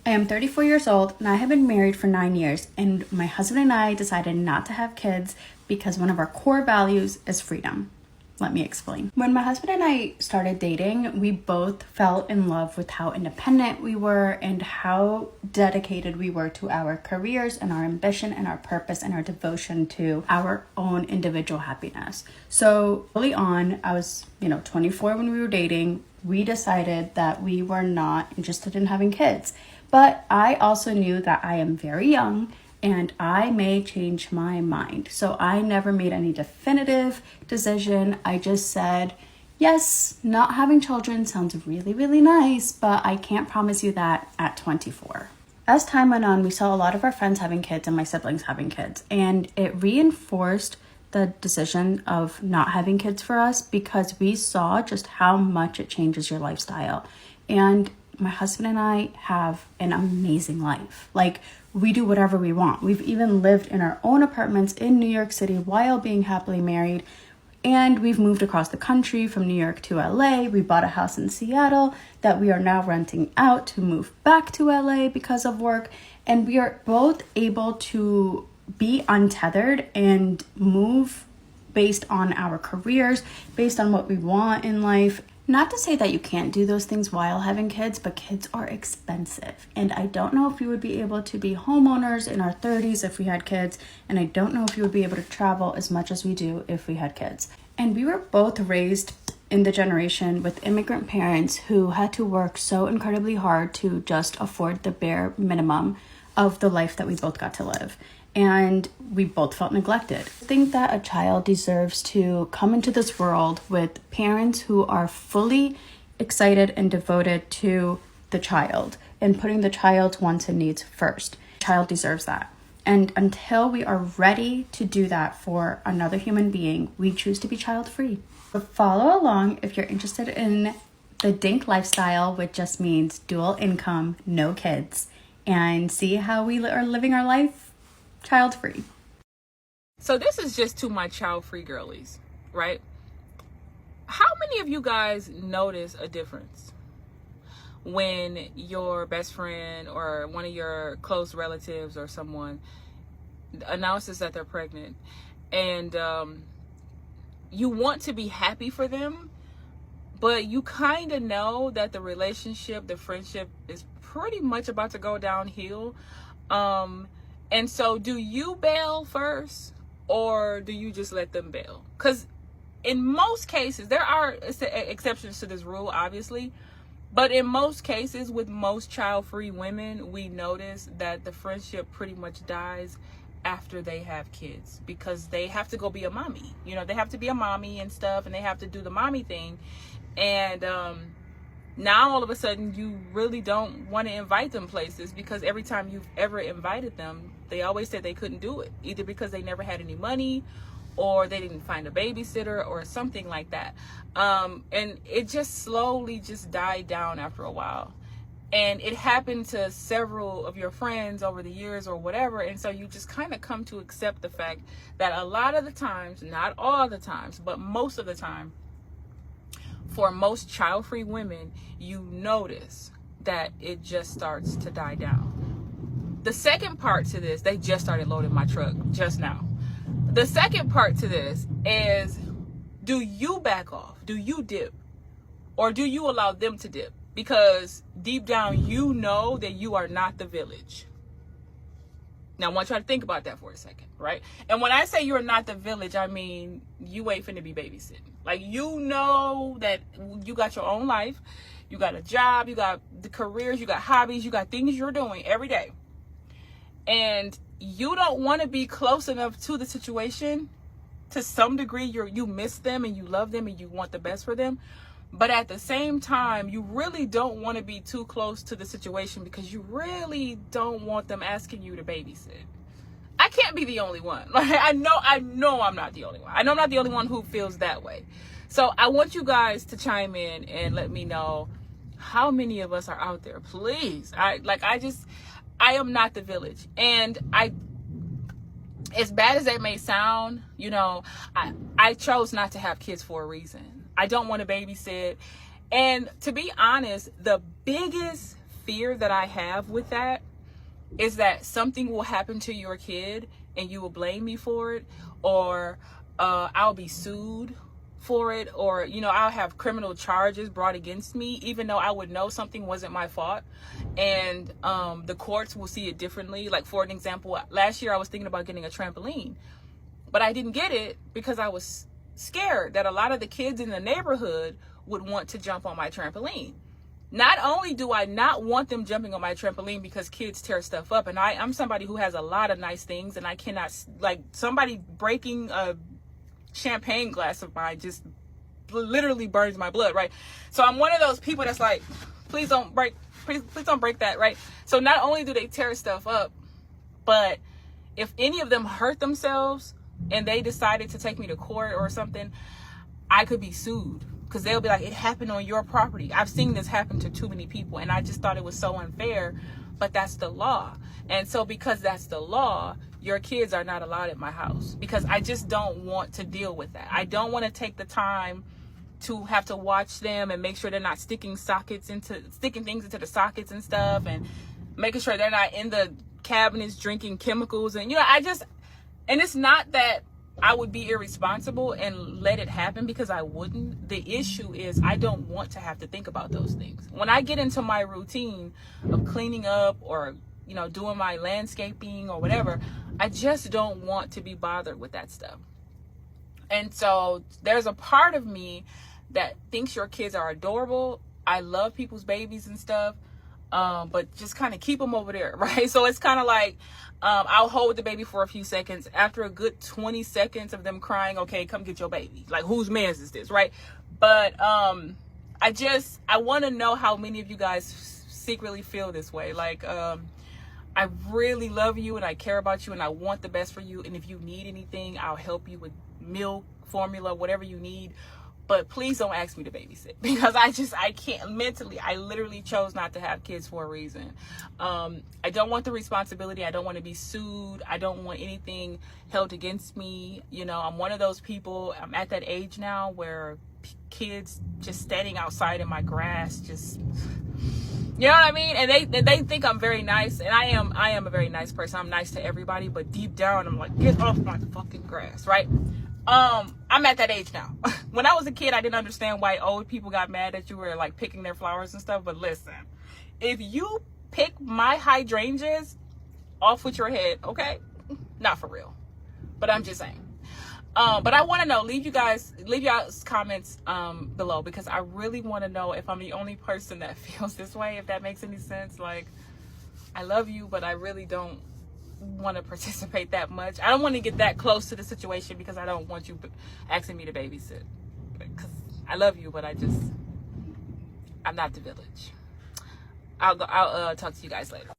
I am 34 years old and I have been married for 9 years, and my husband and I decided not to have kids because one of our core values is freedom. Let me explain. When my husband and I started dating, we both fell in love with how independent we were and how dedicated we were to our careers and our ambition and our purpose and our devotion to our own individual happiness. So early on, I was, 24 when we were dating. We decided that we were not interested in having kids. But I also knew that I am very young and I may change my mind. So I never made any definitive decision. I just said, yes, not having children sounds really, really nice, but I can't promise you that at 24. As time went on, we saw a lot of our friends having kids and my siblings having kids, and it reinforced the decision of not having kids for us because we saw just how much it changes your lifestyle. And my husband and I have an amazing life. Like, we do whatever we want. We've even lived in our own apartments in New York City while being happily married. And we've moved across the country from New York to LA. We bought a house in Seattle that we are now renting out to move back to LA because of work. And we are both able to be untethered and move based on our careers, based on what we want in life. Not to say that you can't do those things while having kids, but kids are expensive. And I don't know if we would be able to be homeowners in our 30s if we had kids. And I don't know if we would be able to travel as much as we do if we had kids. And we were both raised in the generation with immigrant parents who had to work so incredibly hard to just afford the bare minimum of the life that we both got to live. And we both felt neglected. I think that a child deserves to come into this world with parents who are fully excited and devoted to the child and putting the child's wants and needs first. The child deserves that. And until we are ready to do that for another human being, we choose to be child-free. So follow along if you're interested in the DINK lifestyle, which just means dual income, no kids, and see how we are living our life child-free. So this is just to my child-free girlies, right? How many of you guys notice a difference when your best friend or one of your close relatives or someone announces that they're pregnant, and you want to be happy for them, but you kind of know that the relationship, the friendship is pretty much about to go downhill? And so do you bail first or do you just let them bail? Because in most cases, there are exceptions to this rule, obviously. But in most cases, with most child-free women, we notice that the friendship pretty much dies after they have kids because they have to go be a mommy. They have to be a mommy and stuff, and they have to do the mommy thing. And now all of a sudden you really don't want to invite them places because every time you've ever invited them, they always said they couldn't do it, either because they never had any money or they didn't find a babysitter or something like that. And it just slowly just died down after a while. And it happened to several of your friends over the years or whatever. And so you just kind of come to accept the fact that a lot of the times, not all the times, but most of the time, for most child-free women, you notice that it just starts to die down. The second part to this, they just started loading my truck just now. The second part to this is, do you back off? Do you dip? Or do you allow them to dip? Because deep down, you know that you are not the village. Now, I want you to think about that for a second, right? And when I say you're not the village, I mean, you ain't finna be babysitting. Like, you know that you got your own life. You got a job. You got the careers. You got hobbies. You got things you're doing every day. And you don't want to be close enough to the situation. To some degree, you miss them and you love them and you want the best for them. But at the same time, you really don't want to be too close to the situation because you really don't want them asking you to babysit. I can't be the only one. Like, I know I'm not the only one. I know I'm not the only one who feels that way. So I want you guys to chime in and let me know how many of us are out there. Please. I am not the village. And as bad as that may sound, I chose not to have kids for a reason. I don't want to babysit. And to be honest, the biggest fear that I have with that is that something will happen to your kid and you will blame me for it, or I'll be sued for it, or I'll have criminal charges brought against me even though I would know something wasn't my fault, and the courts will see it differently. Like, for an example, last year I was thinking about getting a trampoline, but I didn't get it because I was scared that a lot of the kids in the neighborhood would want to jump on my trampoline. Not only do I not want them jumping on my trampoline because kids tear stuff up, and I'm somebody who has a lot of nice things, and I cannot, like, somebody breaking a champagne glass of mine just literally burns my blood, right? So I'm one of those people that's like, please don't break that, right? So not only do they tear stuff up, but if any of them hurt themselves and they decided to take me to court or something, I could be sued, because they'll be like, it happened on your property. I've seen this happen to too many people, and I just thought it was so unfair, but that's the law. And so because that's the law, your kids are not allowed at my house, because I just don't want to deal with that. I don't want to take the time to have to watch them and make sure they're not sticking things into the sockets and stuff, and making sure they're not in the cabinets drinking chemicals. And and it's not that I would be irresponsible and let it happen, because I wouldn't. The issue is I don't want to have to think about those things. When I get into my routine of cleaning up or, doing my landscaping or whatever, I just don't want to be bothered with that stuff. And so there's a part of me that thinks your kids are adorable. I love people's babies and stuff. But just kind of keep them over there, right? So it's kind of like, I'll hold the baby for a few seconds. After a good 20 seconds of them crying, okay, come get your baby. Like, whose man's is this, right? But I want to know how many of you guys secretly feel this way. Like, I really love you and I care about you and I want the best for you. And if you need anything, I'll help you with milk, formula, whatever you need. But please don't ask me to babysit, because I can't mentally. I literally chose not to have kids for a reason. I don't want the responsibility. I don't want to be sued. I don't want anything held against me. I'm one of those people. I'm at that age now where kids just standing outside in my grass, just, you know what I mean? And they think I'm very nice, and I am a very nice person. I'm nice to everybody, but deep down I'm like, get off my fucking grass, right? I'm at that age now. When I was a kid, I didn't understand why old people got mad that you were like picking their flowers and stuff. But listen, if you pick my hydrangeas, off with your head, okay? Not for real, but I'm just saying. But I want to know, leave y'all's comments below, because I really want to know if I'm the only person that feels this way, if that makes any sense. Like, I love you, but I really don't want to participate that much. I don't want to get that close to the situation, because I don't want you asking me to babysit, because I love you, but I'm not the village. I'll talk to you guys later.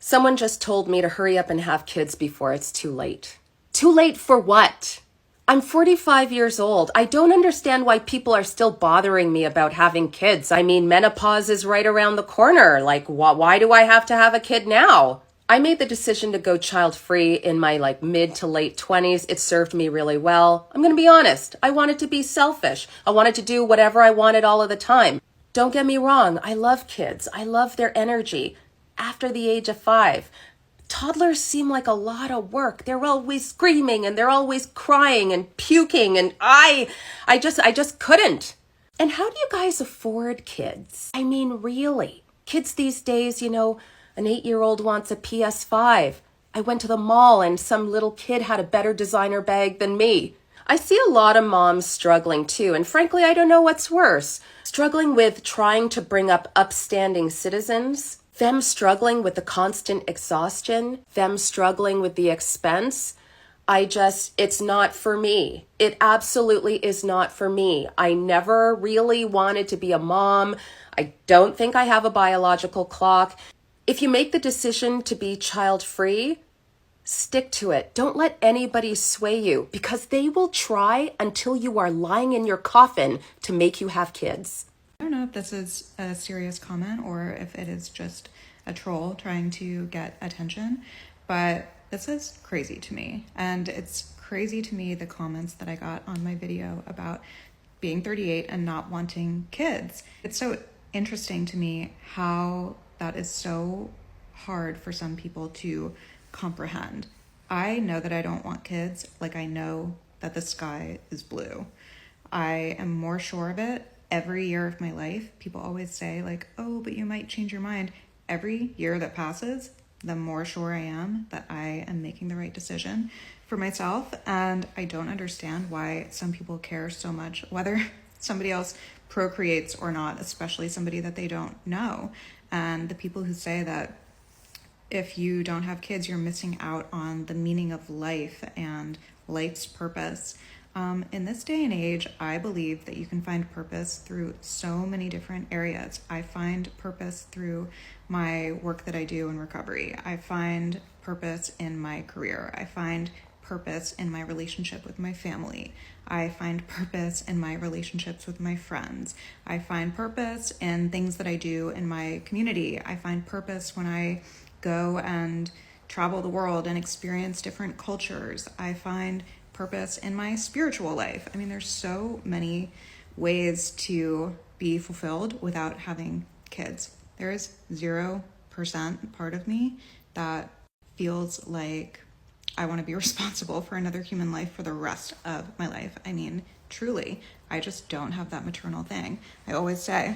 Someone just told me to hurry up and have kids before it's too late. Too late for what? I'm 45 years old. I don't understand why people are still bothering me about having kids. I mean, menopause is right around the corner. Like, why do I have to have a kid now? I made the decision to go child-free in my mid to late 20s. It served me really well. I'm going to be honest. I wanted to be selfish. I wanted to do whatever I wanted all of the time. Don't get me wrong. I love kids. I love their energy. After the age of 5, toddlers seem like a lot of work. They're always screaming and they're always crying and puking, and I just couldn't. And how do you guys afford kids? I mean, really? Kids these days, an 8-year-old wants a PS5. I went to the mall and some little kid had a better designer bag than me. I see a lot of moms struggling too, and frankly, I don't know what's worse. Struggling with trying to bring up upstanding citizens, them struggling with the constant exhaustion, them struggling with the expense. It's not for me. It absolutely is not for me. I never really wanted to be a mom. I don't think I have a biological clock. If you make the decision to be child-free, stick to it. Don't let anybody sway you, because they will try until you are lying in your coffin to make you have kids. I don't know if this is a serious comment or if it is just a troll trying to get attention, but this is crazy to me. And it's crazy to me, the comments that I got on my video about being 38 and not wanting kids. It's so interesting to me how that is so hard for some people to comprehend. I know that I don't want kids, like I know that the sky is blue. I am more sure of it every year of my life. People always say like, oh, but you might change your mind. Every year that passes, the more sure I am that I am making the right decision for myself. And I don't understand why some people care so much whether somebody else procreates or not, especially somebody that they don't know. And the people who say that if you don't have kids, you're missing out on the meaning of life and life's purpose. In this day and age, I believe that you can find purpose through so many different areas. I find purpose through my work that I do in recovery. I find purpose in my career. I find purpose in my relationship with my family. I find purpose in my relationships with my friends. I find purpose in things that I do in my community. I find purpose when I go and travel the world and experience different cultures. I find purpose in my spiritual life. I mean, there's so many ways to be fulfilled without having kids. There is 0% part of me that feels like I want to be responsible for another human life for the rest of my life. I mean, truly, I just don't have that maternal thing. I always say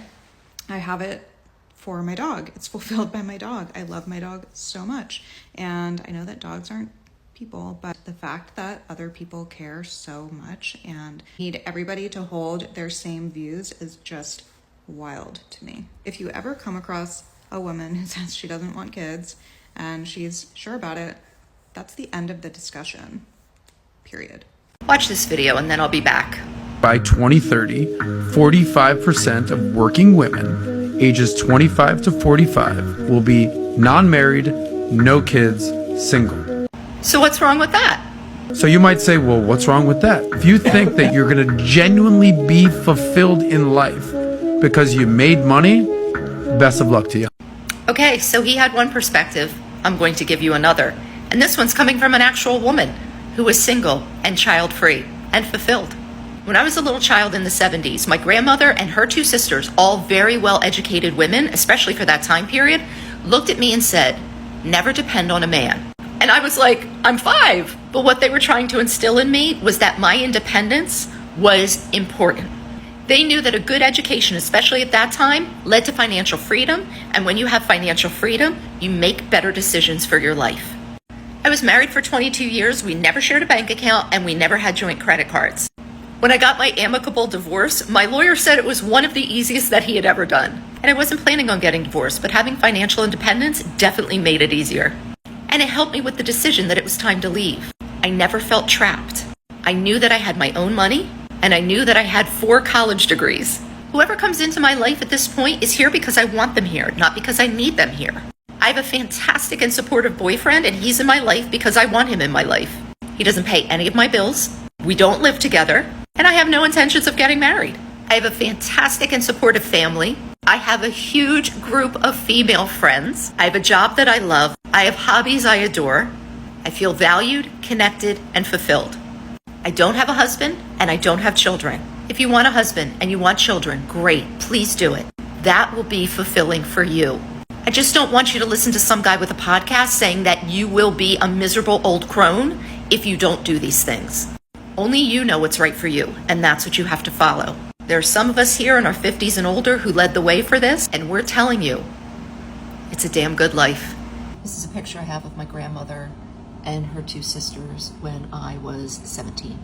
I have it for my dog. It's fulfilled by my dog. I love my dog so much. And I know that dogs aren't people, but the fact that other people care so much and need everybody to hold their same views is just wild to me. If you ever come across a woman who says she doesn't want kids and she's sure about it, that's the end of the discussion, period. Watch this video and then I'll be back. By 2030, 45% of working women ages 25 to 45 will be non-married, no kids, single. So what's wrong with that? So you might say, well, what's wrong with that? If you think that you're going to genuinely be fulfilled in life because you made money, best of luck to you. Okay, so he had one perspective. I'm going to give you another. And this one's coming from an actual woman who was single and child-free and fulfilled. When I was a little child in the 70s, my grandmother and her two sisters, all very well-educated women, especially for that time period, looked at me and said, never depend on a man. And I was like, I'm 5. But what they were trying to instill in me was that my independence was important. They knew that a good education, especially at that time, led to financial freedom. And when you have financial freedom, you make better decisions for your life. I was married for 22 years. We never shared a bank account and we never had joint credit cards. When I got my amicable divorce, my lawyer said it was one of the easiest that he had ever done. And I wasn't planning on getting divorced, but having financial independence definitely made it easier. And it helped me with the decision that it was time to leave. I never felt trapped. I knew that I had my own money, and I knew that I had 4 college degrees. Whoever comes into my life at this point is here because I want them here, not because I need them here. I have a fantastic and supportive boyfriend, and he's in my life because I want him in my life. He doesn't pay any of my bills. We don't live together, and I have no intentions of getting married. I have a fantastic and supportive family. I have a huge group of female friends. I have a job that I love. I have hobbies I adore. I feel valued, connected, and fulfilled. I don't have a husband, and I don't have children. If you want a husband and you want children, great, please do it. That will be fulfilling for you. I just don't want you to listen to some guy with a podcast saying that you will be a miserable old crone if you don't do these things. Only you know what's right for you, and that's what you have to follow. There are some of us here in our 50s and older who led the way for this, and we're telling you, it's a damn good life. This is a picture I have of my grandmother and her 2 sisters when I was 17.